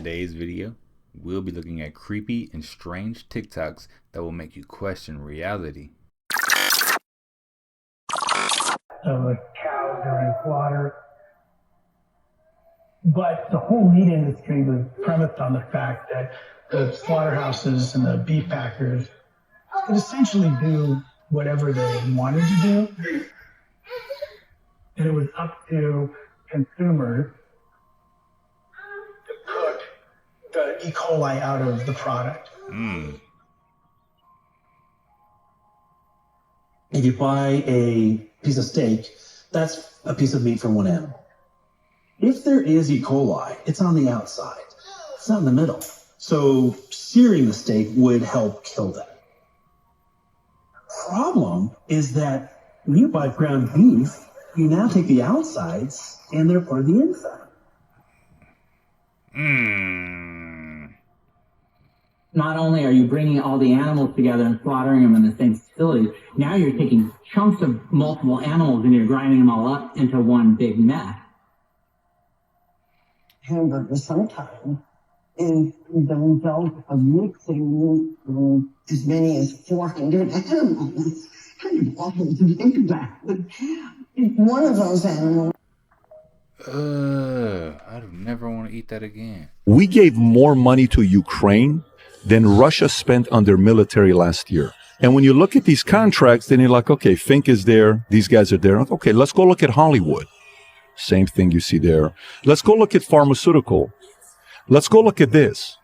today's video, we'll be looking at creepy and strange TikToks that will make you question reality. Of a cow during slaughter. But the whole meat industry was premised on the fact that the slaughterhouses and the beef packers could essentially do whatever they wanted to do. And it was up to consumers to cook the E. coli out of the product. If you buy a piece of steak, that's a piece of meat from one animal. If there is E. coli, it's on the outside. It's not in the middle. So searing the steak would help kill that. Problem is that when you buy ground beef, you now take the outsides and they're part of the inside. Not only are you bringing all the animals together and slaughtering them in the same facility, now you're taking chunks of multiple animals and you're grinding them all up into one big mess. Hamburger sometimes is the result of mixing as many as 400 animals. Kind of awful to think about. It's one of those animals. I do never want to eat that again. We gave more money to Ukraine than Russia spent on their military last year. And when you look at these contracts, then you're like, okay, Fink is there. These guys are there. Okay, let's go look at Hollywood. Same thing you see there. Let's go look at pharmaceutical. Let's go look at this.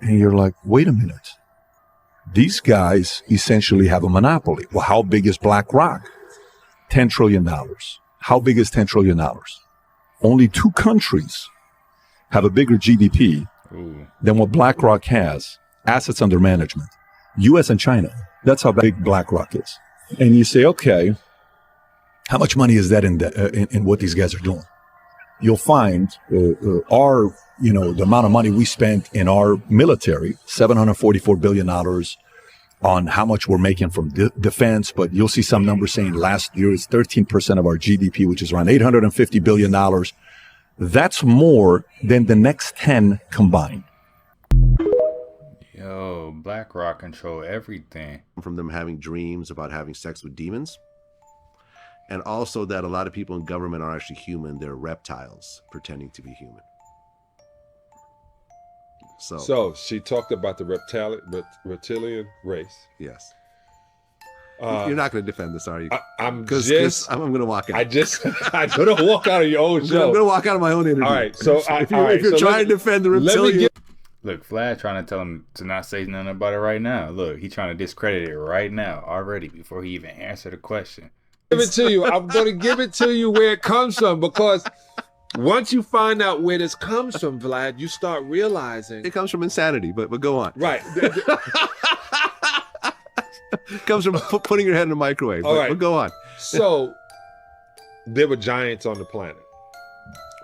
And you're like, wait a minute. These guys essentially have a monopoly. Well, how big is BlackRock? $10 trillion. How big is $10 trillion? Only two countries have a bigger GDP than what BlackRock has, assets under management. US and China. That's how big BlackRock is. And you say, okay, how much money is that in what these guys are doing? You'll find the amount of money we spent in our military, $744 billion on how much we're making from defense. But you'll see some numbers saying last year it's 13% of our GDP, which is around $850 billion. That's more than the next 10 combined. Yo, BlackRock control everything. From them having dreams about having sex with demons. And also that a lot of people in government are actually human. They're reptiles pretending to be human. So she talked about the reptilian race. Yes. You're not going to defend this, are you? I'm going to walk out. I'm going to walk out of your own show. I'm going to walk out of my own interview. All right. So if you're trying to defend the reptilian. Look, Vlad trying to tell him to not say nothing about it right now. Look, he's trying to discredit it right now already before he even answered the question. Give it to you. I'm going to give it to you where it comes from, because once you find out where this comes from, Vlad, you start realizing it comes from insanity. But go on. Right. It comes from putting your head in a microwave. All right. But go on. So there were giants on the planet,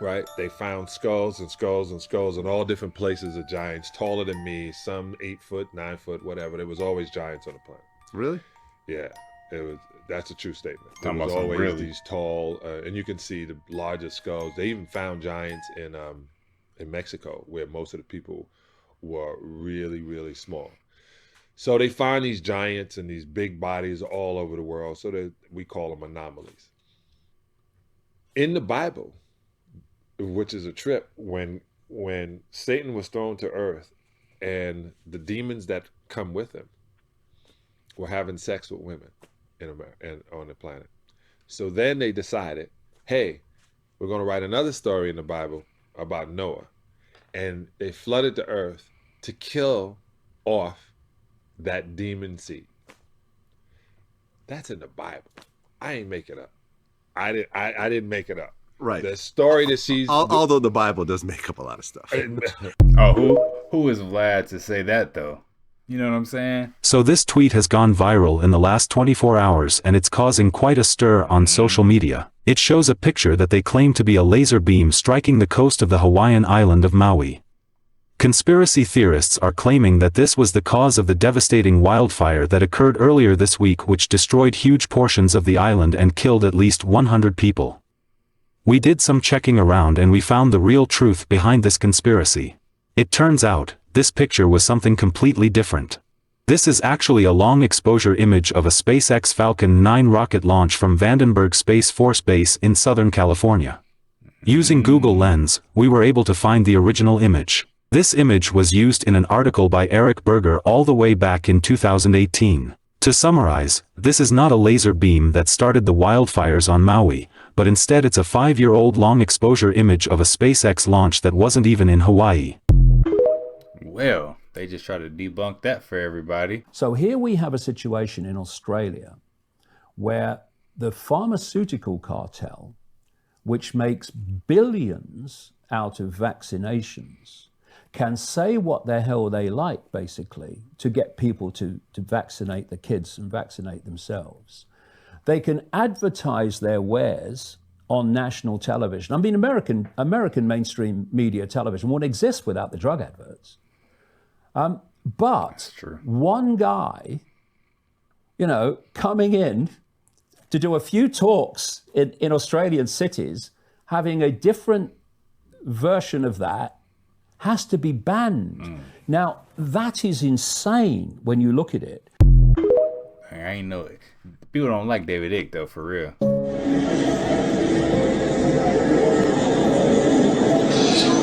right? They found skulls and skulls and skulls in all different places of giants, taller than me, some 8 foot, 9 foot, whatever. There was always giants on the planet. Really? Yeah. It was. That's a true statement. There Talking was about always really these tall, and you can see the largest skulls. They even found giants in Mexico, where most of the people were really, really small. So they find these giants and these big bodies all over the world. So that we call them anomalies. In the Bible, which is a trip, when Satan was thrown to earth, and the demons that come with him were having sex with women in America and on the planet. So then they decided, hey, we're going to write another story in the Bible about Noah. And they flooded the earth to kill off that demon seed. That's in the Bible. I ain't make it up. I didn't make it up. Right. The story that she's... Although the Bible does make up a lot of stuff. Who is Vlad to say that, though? You know what I'm saying? So this tweet has gone viral in the last 24 hours and it's causing quite a stir on social media. It shows a picture that they claim to be a laser beam striking the coast of the Hawaiian island of Maui. Conspiracy theorists are claiming that this was the cause of the devastating wildfire that occurred earlier this week, which destroyed huge portions of the island and killed at least 100 people. We did some checking around and we found the real truth behind this conspiracy. It turns out, this picture was something completely different. This is actually a long exposure image of a SpaceX Falcon 9 rocket launch from Vandenberg Space Force Base in Southern California. Using Google Lens, we were able to find the original image. This image was used in an article by Eric Berger all the way back in 2018. To summarize, this is not a laser beam that started the wildfires on Maui, but instead it's a 5-year-old long exposure image of a SpaceX launch that wasn't even in Hawaii. Well, they just try to debunk that for everybody. So here we have a situation in Australia where the pharmaceutical cartel, which makes billions out of vaccinations, can say what the hell they like, basically, to get people to vaccinate the kids and vaccinate themselves. They can advertise their wares on national television. I mean, American mainstream media television won't exist without the drug adverts. But one guy, coming in to do a few talks in Australian cities, having a different version of that, has to be banned. Now, that is insane when you look at it. I ain't know it. People don't like David Icke, though, for real.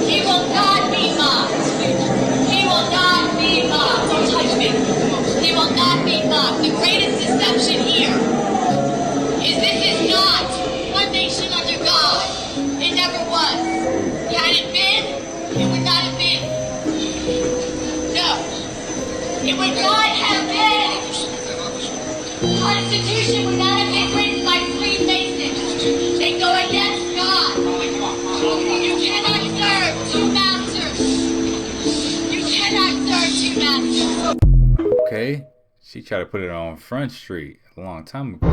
He will not be mocked. He will not be mocked. Don't touch me. He will not be mocked. The greatest deception here is this is not one nation under God. It never was. Had it been, it would not have been. No. It would not have been. The Constitution would not have been written by Freemasons. They go against God. You cannot serve two masters. You cannot serve two masters. Okay. She tried to put it on Front Street a long time ago.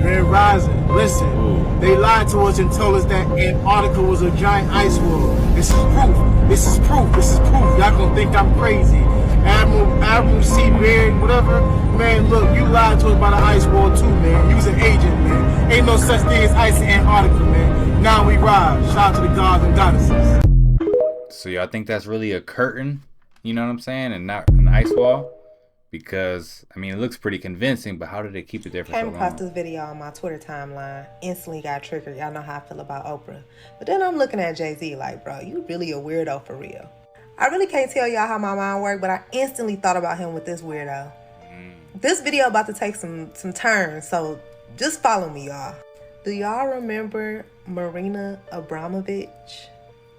Red Rising, listen. They lied to us and told us that Antarctica was a giant ice wall. This is proof. This is proof. This is proof. Y'all gonna think I'm crazy. Admiral C. Baird, whatever. Man, look, you lied to us about the ice wall too, man. You was an agent, man. Ain't no such thing as ice in Antarctica, man. Now we rise. Shout out to the gods and goddesses. So y'all think that's really a curtain, you know what I'm saying, and not an ice wall? Because, I mean, it looks pretty convincing, but how did they keep it there for so long? Came across this video on my Twitter timeline, instantly got triggered. Y'all know how I feel about Oprah. But then I'm looking at Jay-Z like, bro, you really a weirdo for real. I really can't tell y'all how my mind worked, but I instantly thought about him with this weirdo. This video about to take some turns, so just follow me, y'all. Do y'all remember Marina Abramovich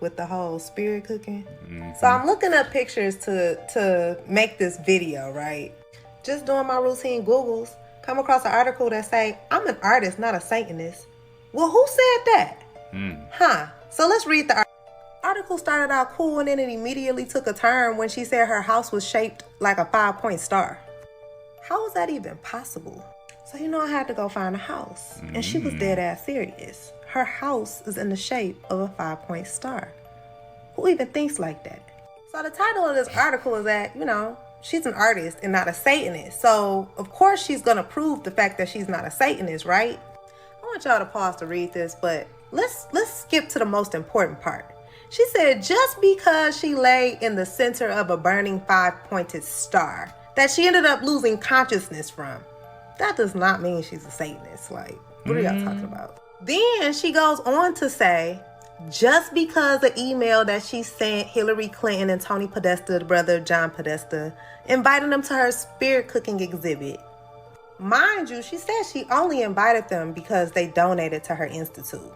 with the whole spirit cooking? So I'm looking up pictures to make this video, right? Just doing my routine Googles, come across an article that say, I'm an artist, not a Satanist. Well, who said that? So let's read the article. Started out cool and then it immediately took a turn when she said her house was shaped like a 5-point star. How is that even possible? So I had to go find a house, and she was dead ass serious. Her house is in the shape of a 5-point star. Who even thinks like that? So the title of this article is that, she's an artist and not a Satanist. So of course she's gonna prove the fact that she's not a Satanist, right? I want y'all to pause to read this, but let's skip to the most important part. She said just because she lay in the center of a burning 5-pointed star that she ended up losing consciousness from, that does not mean she's a Satanist. Like, what are y'all talking about? Then she goes on to say, just because the email that she sent Hillary Clinton and Tony Podesta, the brother of John Podesta, inviting them to her spirit cooking exhibit. Mind you, she said she only invited them because they donated to her institute.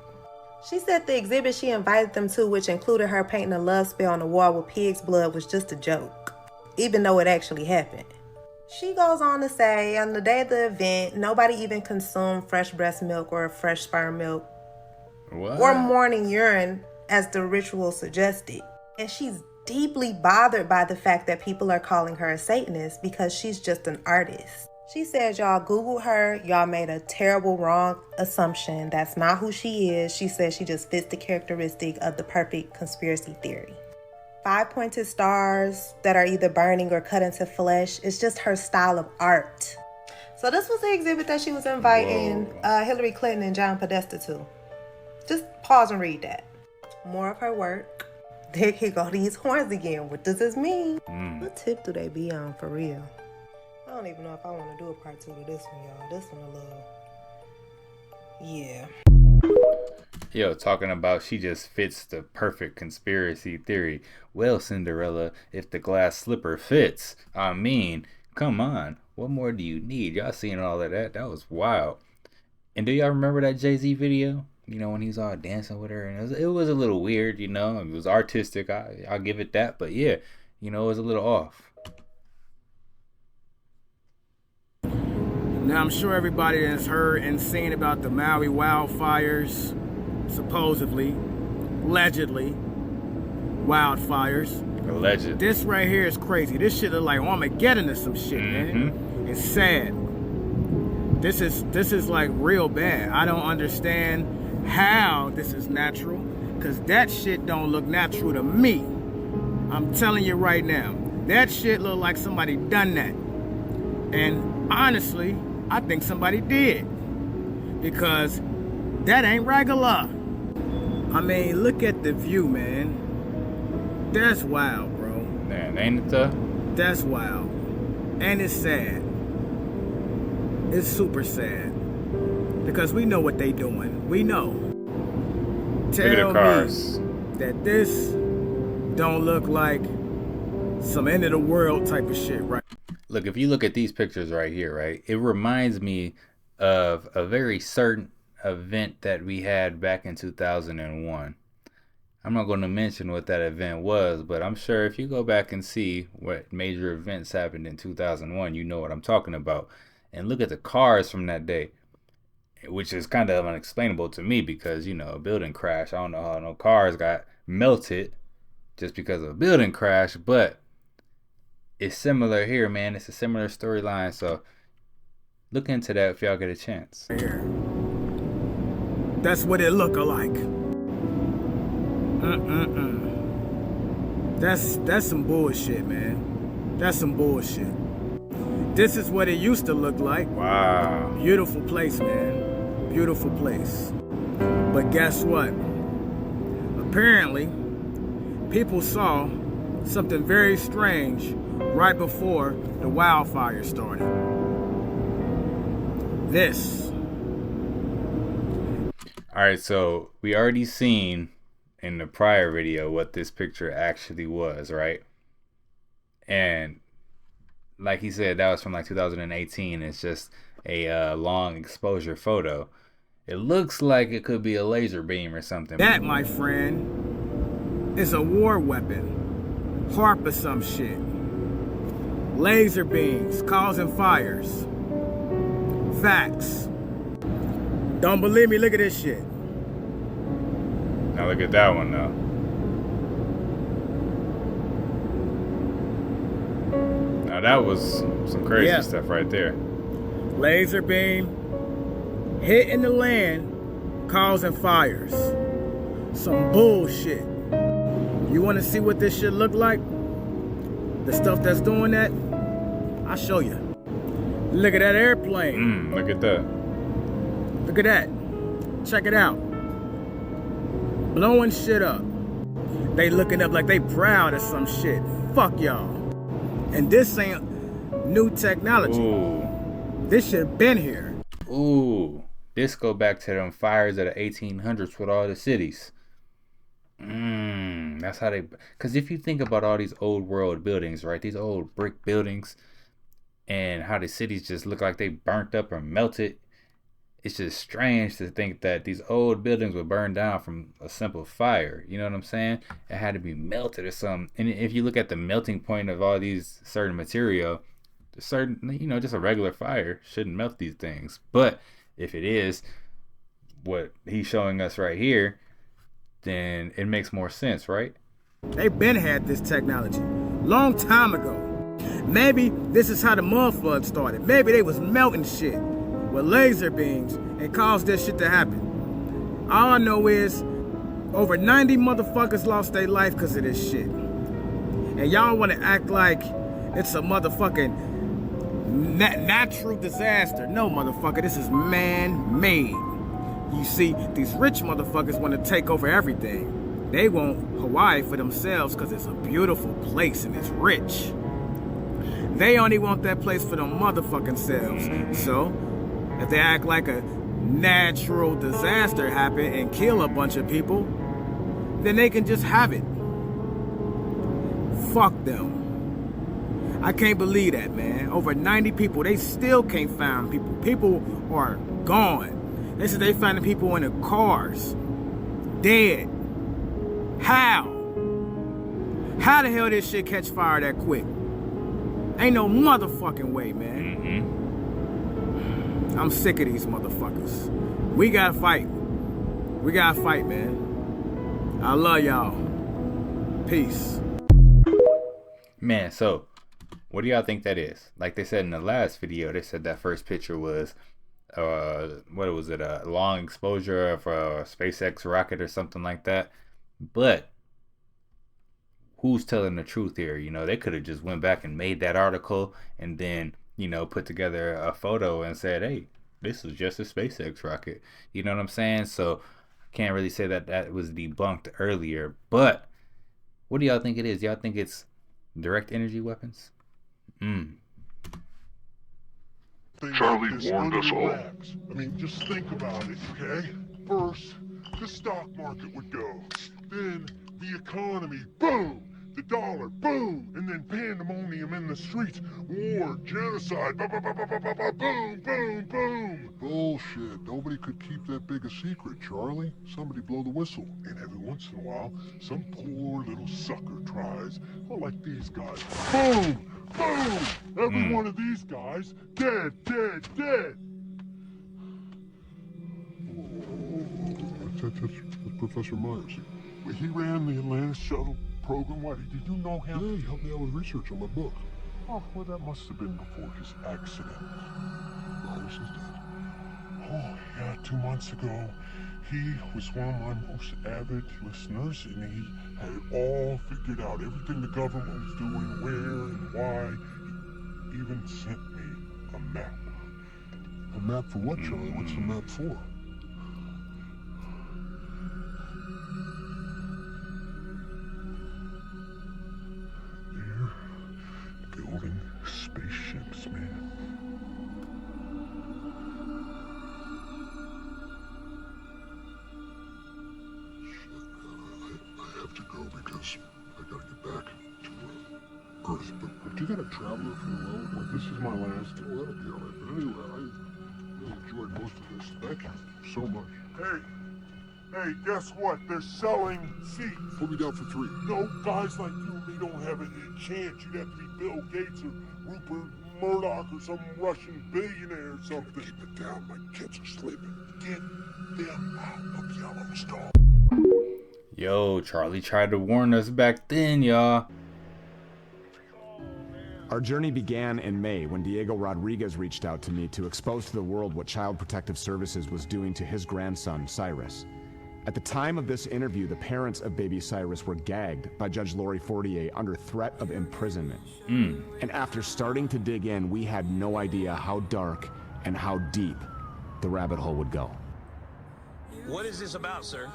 She said the exhibit she invited them to, which included her painting a love spell on the wall with pig's blood, was just a joke, even though it actually happened. She goes on to say, on the day of the event, nobody even consumed fresh breast milk or fresh sperm milk or morning urine as the ritual suggested. And she's deeply bothered by the fact that people are calling her a Satanist because she's just an artist. She says y'all Googled her, y'all made a terrible wrong assumption. That's not who she is. She says she just fits the characteristic of the perfect conspiracy theory. 5-pointed stars that are either burning or cut into flesh. It's just her style of art. So this was the exhibit that she was inviting Hillary Clinton and John Podesta to. Just pause and read that. More of her work. There he go, these horns again. What does this mean? Mm. What tip do they be on for real? I don't even know if I want to do a part 2 of this one, y'all. This one a little... Yeah. Yo, talking about she just fits the perfect conspiracy theory. Well, Cinderella, if the glass slipper fits, I mean, come on. What more do you need? Y'all seen all of that? That was wild. And do y'all remember that Jay-Z video? You know, when he's all dancing with her, and it was a little weird, you know. It was artistic, I'll give it that. But yeah, you know, it was a little off. Now, I'm sure everybody has heard and seen about the Maui wildfires, supposedly, allegedly, wildfires. Alleged. This right here is crazy. This shit look like Armageddon or some shit, man. It's sad. This is like real bad. I don't understand how this is natural, because that shit don't look natural to me. I'm telling you right now, that shit look like somebody done that. And honestly, I think somebody did, because that ain't regular. I mean, look at the view, man. That's wild, bro. Man, ain't it though? That's wild. And it's sad. It's super sad. Because we know what they doing. We know. Tell me that this don't look like some end of the world type of shit, right? Look, if you look at these pictures right here, right, it reminds me of a very certain event that we had back in 2001. I'm not going to mention what that event was, but I'm sure if you go back and see what major events happened in 2001, you know what I'm talking about. And look at the cars from that day, which is kind of unexplainable to me because, you know, a building crash. I don't know how no cars got melted just because of a building crash, but it's similar here, man. It's a similar storyline. So look into that if y'all get a chance. That's what it look like. That's some bullshit, man. That's some bullshit. This is what it used to look like. Wow. Beautiful place, man. Beautiful place. But guess what? Apparently, people saw something very strange right before the wildfire started. This. All right, so we already seen in the prior video what this picture actually was, right? And like he said, that was from like 2018. It's just a long exposure photo. It looks like it could be a laser beam or something. That, my friend, is a war weapon. HARP or some shit. Laser beams causing fires. Facts. Don't believe me? Look at this shit. Now look at that one though. Now that was some crazy stuff right there. Laser beam hitting the land, causing fires. Some bullshit. You want to see what this shit look like? The stuff that's doing that? I'll show you. Look at that airplane. Look at that. Look at that. Check it out. Blowing shit up. They looking up like they proud of some shit. Fuck y'all. And this ain't new technology. Ooh. This shit been here. Ooh. This go back to them fires of the 1800s with all the cities. That's how they... Because if you think about all these old world buildings, right? These old brick buildings and how the cities just look like they burnt up or melted. It's just strange to think that these old buildings would burn down from a simple fire. You know what I'm saying? It had to be melted or something. And if you look at the melting point of all these certain material, certain, you know, just a regular fire shouldn't melt these things. But if it is what he's showing us right here, then it makes more sense, right? They been had this technology long time ago. Maybe this is how the mud flood started. Maybe they was melting shit with laser beams and caused this shit to happen. All I know is over 90 motherfuckers lost their life because of this shit. And y'all want to act like it's a motherfucking natural disaster. No, motherfucker, this is man-made. You see, these rich motherfuckers want to take over everything. They want Hawaii for themselves because it's a beautiful place and it's rich. They only want that place for them motherfucking selves. So, if they act like a natural disaster happened and kill a bunch of people, then they can just have it. Fuck them. I can't believe that, man. Over 90 people, they still can't find people. People are gone. They said they finding people in the cars, dead. How? How the hell did this shit catch fire that quick? Ain't no motherfucking way, man. I'm sick of these motherfuckers. We gotta fight. We gotta fight, man. I love y'all. Peace. Man, so what do y'all think that is? Like they said in the last video, they said that first picture was what was it, a long exposure of a SpaceX rocket or something like that. But who's telling the truth here? You know, they could have just went back and made that article and then, you know, put together a photo and said, hey, this is just a SpaceX rocket. You know what I'm saying? So I can't really say that that was debunked earlier. But what do y'all think it is? Y'all think it's direct energy weapons? Charlie warned us all. I mean, just think about it, okay? First, the stock market would go. Then, the economy, boom! The dollar, boom! And then pandemonium in the streets. War, genocide, boom, boom, boom! Bullshit. Nobody could keep that big a secret, Charlie. Somebody blow the whistle. And every once in a while, some poor little sucker tries. Well, like these guys. Boom! Boom! Every one of these guys, dead, dead, dead! That's Professor Myers. He ran the Atlantis shuttle program. Why, did you know him? Yeah, he helped me out with research on my book. Oh, well, that must have been before his accident. Myers is dead. Oh, yeah, 2 months ago, he was one of my most avid listeners, and he had it all figured out. Everything the government was doing, where and why. He even sent me a map. A map for what, Charlie? What's the map for? They're building spaceships, man. I have to go because I gotta get back to Earth. But you got a traveler for the road? Well, this is my last. Oh, that'll be all right. But anyway, I really enjoyed most of this. Thank you so much. Hey, guess what? They're selling seats. Put me down for 3. No, guys like you and me don't have a chance. You'd have to be Bill Gates or Rupert Murdoch or some Russian billionaire or something. Keep it down. My kids are sleeping. Get them out of Yellowstone. Yo, Charlie tried to warn us back then, y'all. Our journey began in May when Diego Rodriguez reached out to me to expose to the world what Child Protective Services was doing to his grandson, Cyrus. At the time of this interview, the parents of baby Cyrus were gagged by Judge Lori Fortier under threat of imprisonment. And after starting to dig in, we had no idea how dark and how deep the rabbit hole would go. What is this about, sir?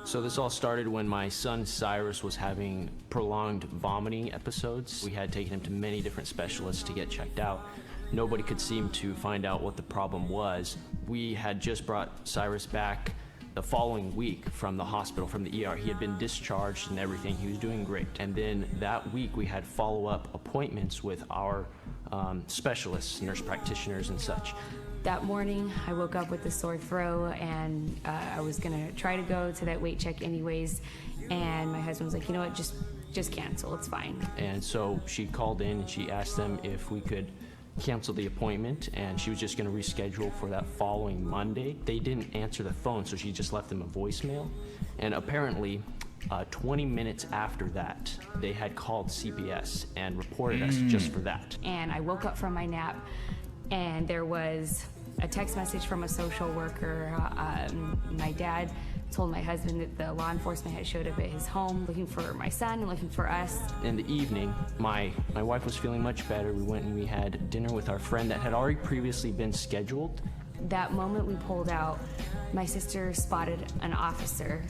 So this all started when my son Cyrus was having prolonged vomiting episodes. We had taken him to many different specialists to get checked out. Nobody could seem to find out what the problem was. We had just brought Cyrus back the following week from the hospital, from the ER. He had been discharged and everything. He was doing great. And then that week we had follow-up appointments with our specialists, nurse practitioners and such. That morning, I woke up with a sore throat, and I was gonna try to go to that weight check anyways. And my husband was like, you know what, just cancel, it's fine. And so she called in and she asked them if we could cancel the appointment, and she was just gonna reschedule for that following Monday. They didn't answer the phone, so she just left them a voicemail. And apparently, 20 minutes after that, they had called CPS and reported us just for that. And I woke up from my nap, and there was a text message from a social worker. My dad told my husband that the law enforcement had showed up at his home looking for my son and looking for us. In the evening, my wife was feeling much better. We went and we had dinner with our friend that had already previously been scheduled. That moment we pulled out, my sister spotted an officer,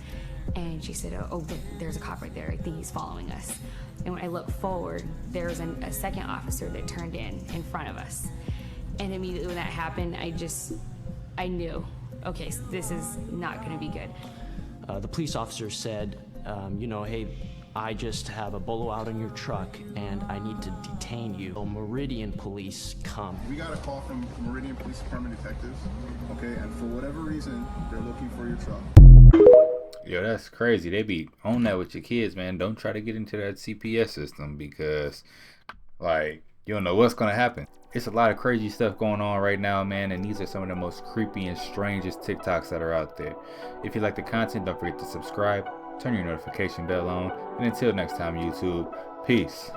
And she said, oh, look, there's a cop right there. I think he's following us. And when I looked forward, there was a second officer that turned in front of us. And immediately when that happened, I knew, okay, so this is not going to be good. The police officer said, hey, I just have a bolo out on your truck and I need to detain you. So Meridian police come. We got a call from Meridian Police Department detectives, okay, and for whatever reason, they're looking for your truck. Yo, that's crazy. They be on that with your kids, man. Don't try to get into that CPS system because, like, you don't know what's going to happen. It's a lot of crazy stuff going on right now, man, and these are some of the most creepy and strangest TikToks that are out there. If you like the content, don't forget to subscribe, turn your notification bell on, and until next time, YouTube, peace.